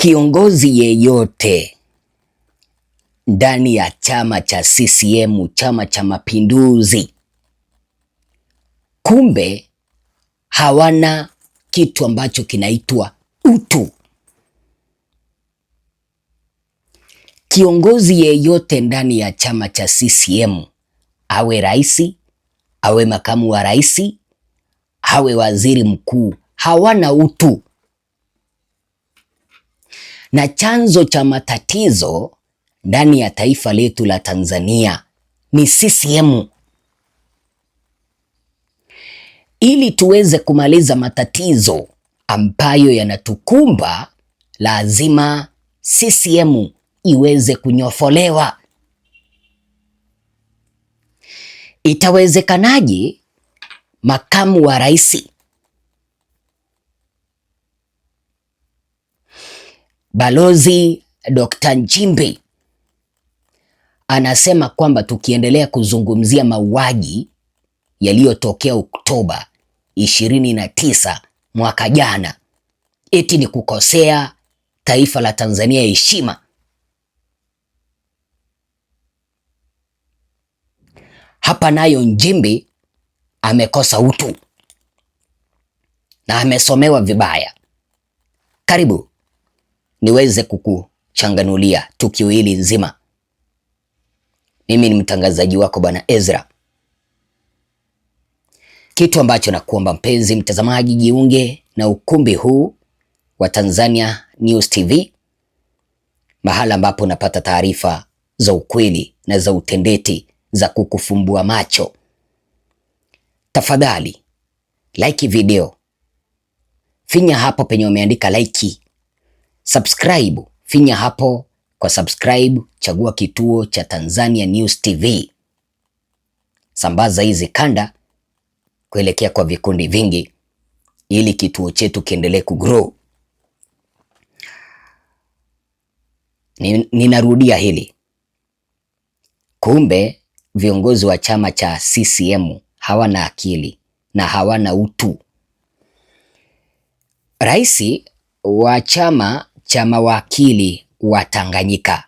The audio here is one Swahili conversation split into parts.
Kiongozi yeyote ndani ya chama cha CCM, Chama cha Mapinduzi, kumbe hawana kitu ambacho kinaitwa utu. Kiongozi yeyote ndani ya chama cha CCM, awe rais, awe makamu wa rais, awe waziri mkuu, hawana utu. Na chanzo cha matatizo ndani ya taifa letu la Tanzania ni CCM. Ili tuweze kumaliza matatizo ambayo yanatukumba, lazima CCM iweze kunyofolewa. Itawezekanaje makamu wa rais Balozi Dr. Nchimbi anasema kwamba tukiendelea kuzungumzia mauaji yaliyotokea Oktoba 29 mwaka jana, eti ni kukosea taifa la Tanzania heshima? Hapa nayo Nchimbi amekosa utu na amesomewa vibaya. Karibu niweze kukuchanganulia tukio hili nzima. Mimi ni mtangazaji wako Bwana Ezra. Kitu ambacho nakuomba mpenzi mtazamaji, jiunge na ukumbi huu wa Tanzania News TV, mahala ambapo unapata taarifa za ukweli na za utendeti za kukufumbua macho. Tafadhali like video, finya hapo penye umeandika like. Subscribe, finya hapo kwa subscribe, chagua kituo cha Tanzania News TV. Sambaza hizi kanda kuelekea kwa vikundi vingi ili kituo chetu kiendelee kugrow. Ninarudia hili. Kumbe viongozi wa chama cha CCM hawana akili na hawana utu. Rais wa chama cha mawakili wa Tanganyika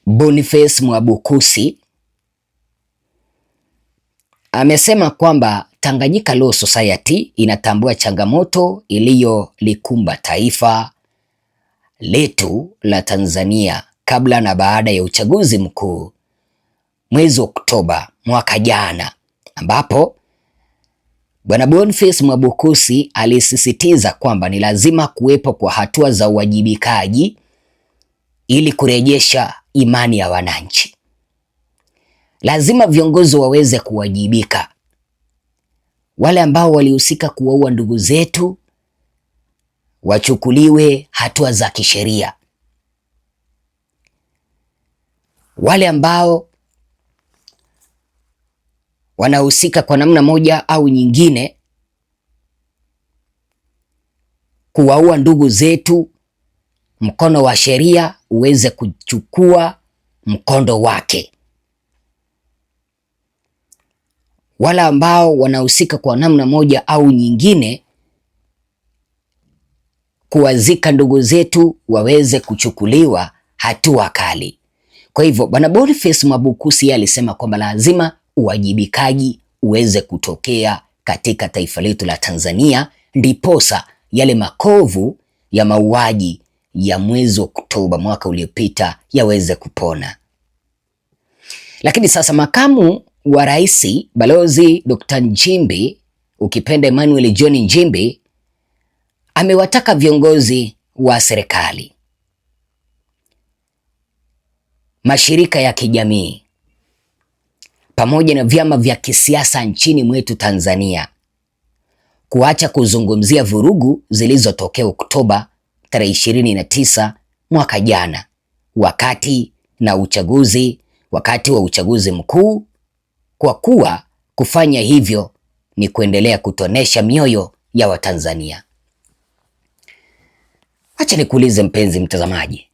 Boniface Mwabukusi amesema kwamba Tanganyika Law Society inatambua changamoto iliyolikumba taifa letu la Tanzania kabla na baada ya uchaguzi mkuu mwezi Oktoba mwaka jana, ambapo Bwana Boniface Mwabukusi alisisitiza kwamba ni lazima kuwepo kwa hatua za uwajibikaji ili kurejesha imani ya wananchi. Lazima viongozi waweze kuwajibika. Wale ambao walihusika kuwaua ndugu zetu wachukuliwe hatua za kisheria. Wale ambao wanahusika kwa namna moja au nyingine kuwaua ndugu zetu, mkono wa sheria uweze kuchukua mkondo wake. Wale ambao wanahusika kwa namna moja au nyingine kuwazika ndugu zetu waweze kuchukuliwa hatua kali. Kwa hivyo Bwana Boniface Mwabukusi alisema kwamba lazima uwajibikaji uweze kutokea katika taifa letu la Tanzania, ndiposa yale makovu ya mauaji ya mwezi Oktoba mwaka uliopita yaweze kupona. Lakini sasa makamu wa rais Balozi Dr. Nchimbi, ukipenda Emmanuel John Nchimbi, amewataka viongozi wa serikali, mashirika ya kijamii pamoja na vyama vya kisiasa nchini mwetu Tanzania kuacha kuzungumzia vurugu zilizotokea Oktoba tarehe 29 mwaka jana wakati wa uchaguzi mkuu, kwa kuwa kufanya hivyo ni kuendelea kutonesha mioyo ya Watanzania. Acha nikuulize mpenzi mtazamaji,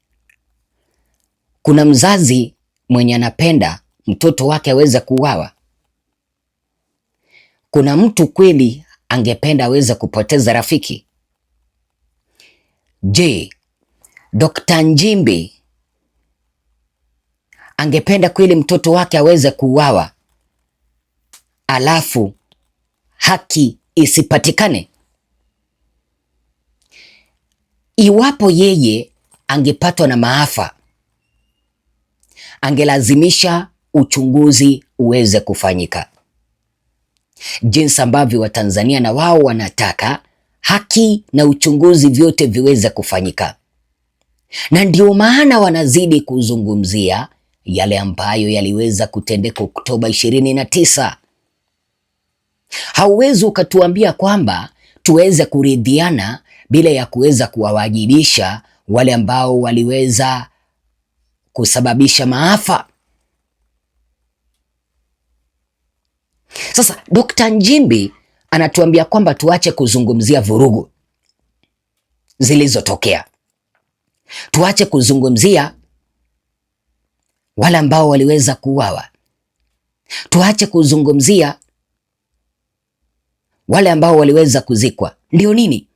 kuna mzazi mwenye anapenda mtoto wake aweze kuuawa? Kuna mtu kweli angependa aweze kupoteza rafiki? Je, Dr. Nchimbi angependa kweli mtoto wake aweze kuuawa alafu haki isipatikane? Iwapo yeye angepatwa na maafa, angelazimisha uchunguzi uweze kufanyika, jinsi ambavyo Watanzania na wao wanataka haki na uchunguzi vyote viweze kufanyika, na ndio maana wanazidi kuzungumzia yale ambayo yaliweza kutendeka Oktoba 29. Hauwezi ukatuambia kwamba tuweze kuridhiana bila ya kuweza kuwawajibisha wale ambao waliweza kusababisha maafa. Sasa Dr. Nchimbi anatuambia kwamba tuache kuzungumzia vurugu zilizotokea, tuache kuzungumzia wale ambao waliweza kuuawa, tuache kuzungumzia wale ambao waliweza kuzikwa. Ndio nini?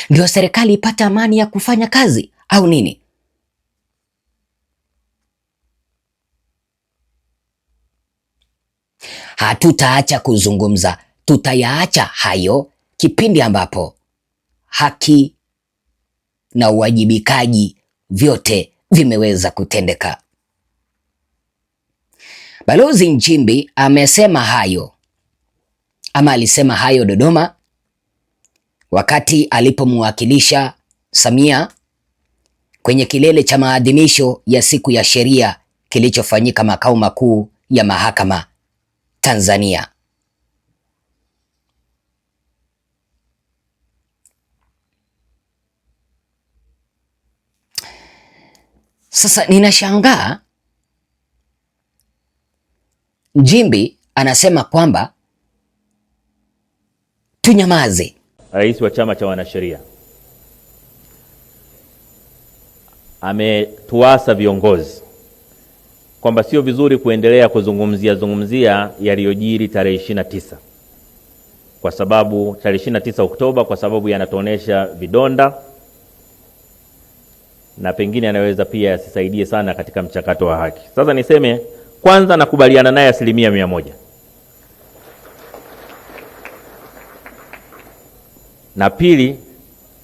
Ndio serikali ipate amani ya kufanya kazi au nini? Hatutaacha kuzungumza, tutayaacha hayo kipindi ambapo haki na uwajibikaji vyote vimeweza kutendeka. Balozi Nchimbi amesema hayo ama alisema hayo Dodoma wakati alipomwakilisha Samia kwenye kilele cha maadhimisho ya siku ya sheria kilichofanyika makao makuu ya mahakama Tanzania. Sasa ninashangaa, Nchimbi anasema kwamba tunyamaze. Rais wa Chama cha Wanasheria ametuasa viongozi kwamba sio vizuri kuendelea kuzungumzia yaliyojiri tarehe 29 kwa sababu tarehe 29 Oktoba, kwa sababu yanatuonesha vidonda na pengine anaweza pia yasisaidie sana katika mchakato wa haki. Sasa niseme kwanza, nakubaliana naye 100%. Na pili,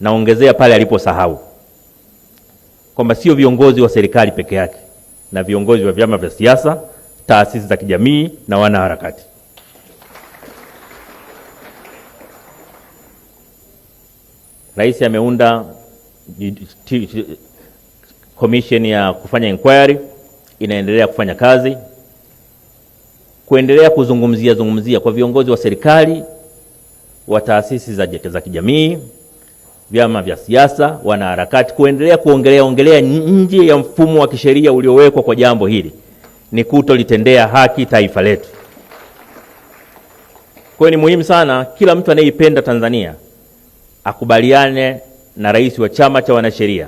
naongezea pale aliposahau kwamba sio viongozi wa serikali peke yake, na viongozi wa vyama vya siasa, taasisi za kijamii na wanaharakati. Rais ameunda commission ya kufanya inquiry, inaendelea kufanya kazi, kuendelea kuzungumzia kwa viongozi wa serikali, wa taasisi za kijamii, vyama vya siasa, wanaharakati, kuendelea kuongelea nje ya mfumo wa kisheria uliowekwa kwa jambo hili ni kutolitendea haki taifa letu. Kwa hiyo ni muhimu sana kila mtu anayeipenda Tanzania akubaliane na rais wa Chama cha Wanasheria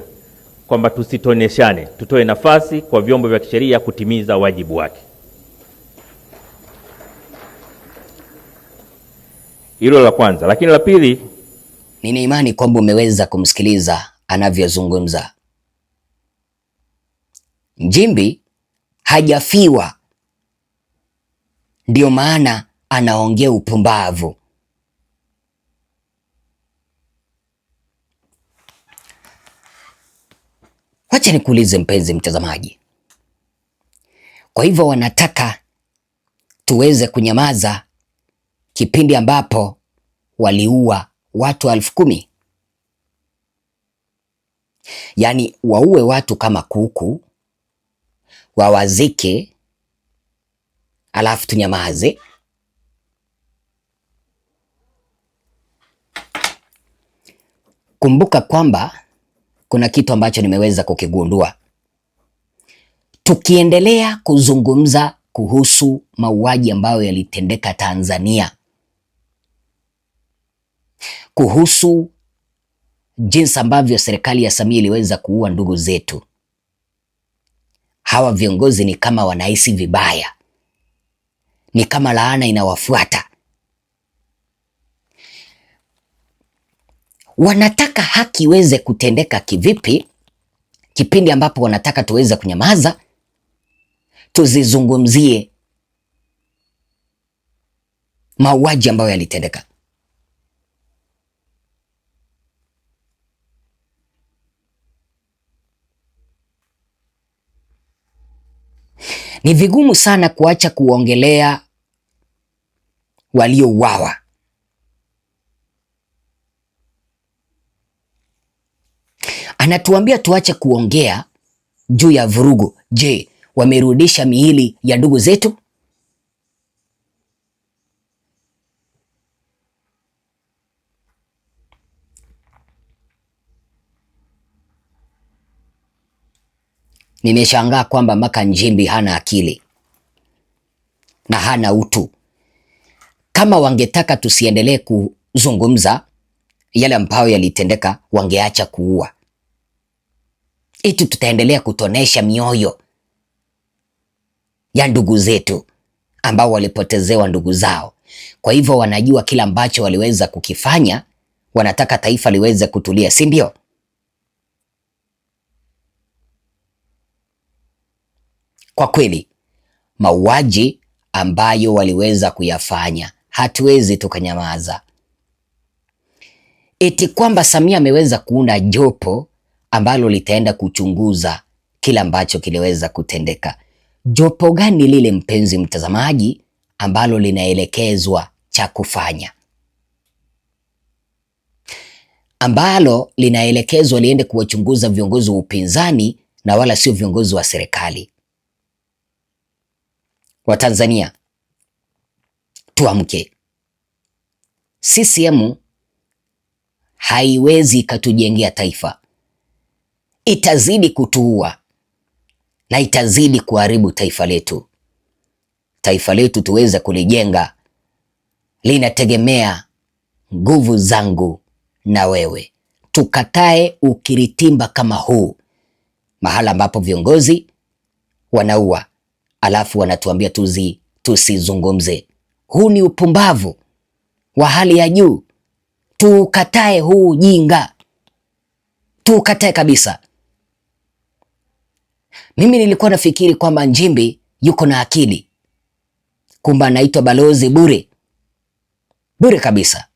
kwamba tusitoneshane, tutoe nafasi kwa vyombo vya kisheria kutimiza wajibu wake. Hilo la kwanza. Lakini la pili, nina imani kwamba umeweza kumsikiliza anavyozungumza. Nchimbi hajafiwa, ndio maana anaongea upumbavu. Wacha nikuulize mpenzi mtazamaji, kwa hivyo wanataka tuweze kunyamaza kipindi ambapo waliua watu 10,000? Yaani waue watu kama kuku, wawazike, alafu tunyamaze? Kumbuka kwamba kuna kitu ambacho nimeweza kukigundua. Tukiendelea kuzungumza kuhusu mauaji ambayo yalitendeka Tanzania, kuhusu jinsi ambavyo serikali ya Samia iliweza kuua ndugu zetu, hawa viongozi ni kama wanahisi vibaya, ni kama laana inawafuata. Wanataka haki iweze kutendeka kivipi? Kipindi ambapo wanataka tuweze kunyamaza, tuzizungumzie mauaji ambayo yalitendeka. Ni vigumu sana kuacha kuongelea waliouawa. Anatuambia tuache kuongea juu ya vurugu. Je, wamerudisha miili ya ndugu zetu? Nimeshangaa kwamba mpaka Nchimbi hana akili na hana utu. Kama wangetaka tusiendelee kuzungumza yale ambayo yalitendeka, wangeacha kuua. Eti tutaendelea kutonesha mioyo ya ndugu zetu ambao walipotezewa ndugu zao. Kwa hivyo wanajua kila ambacho waliweza kukifanya, wanataka taifa liweze kutulia, si ndio? Kwa kweli mauaji ambayo waliweza kuyafanya, hatuwezi tukanyamaza. Eti kwamba Samia ameweza kuunda jopo ambalo litaenda kuchunguza kila ambacho kiliweza kutendeka. Jopo gani lile, mpenzi mtazamaji, ambalo linaelekezwa cha kufanya, ambalo linaelekezwa liende kuwachunguza viongozi wa upinzani na wala sio viongozi wa serikali? Watanzania, tuamke. CCM haiwezi ikatujengea taifa, itazidi kutuua na itazidi kuharibu taifa letu. Taifa letu tuweze kulijenga linategemea nguvu zangu na wewe. Tukatae ukiritimba kama huu, mahala ambapo viongozi wanaua alafu wanatuambia tusizungumze. Huu ni upumbavu wa hali ya juu. Tukatae huu ujinga, tukatae kabisa. Mimi nilikuwa nafikiri kwamba Nchimbi yuko na akili, kumbe anaitwa balozi bure kabisa.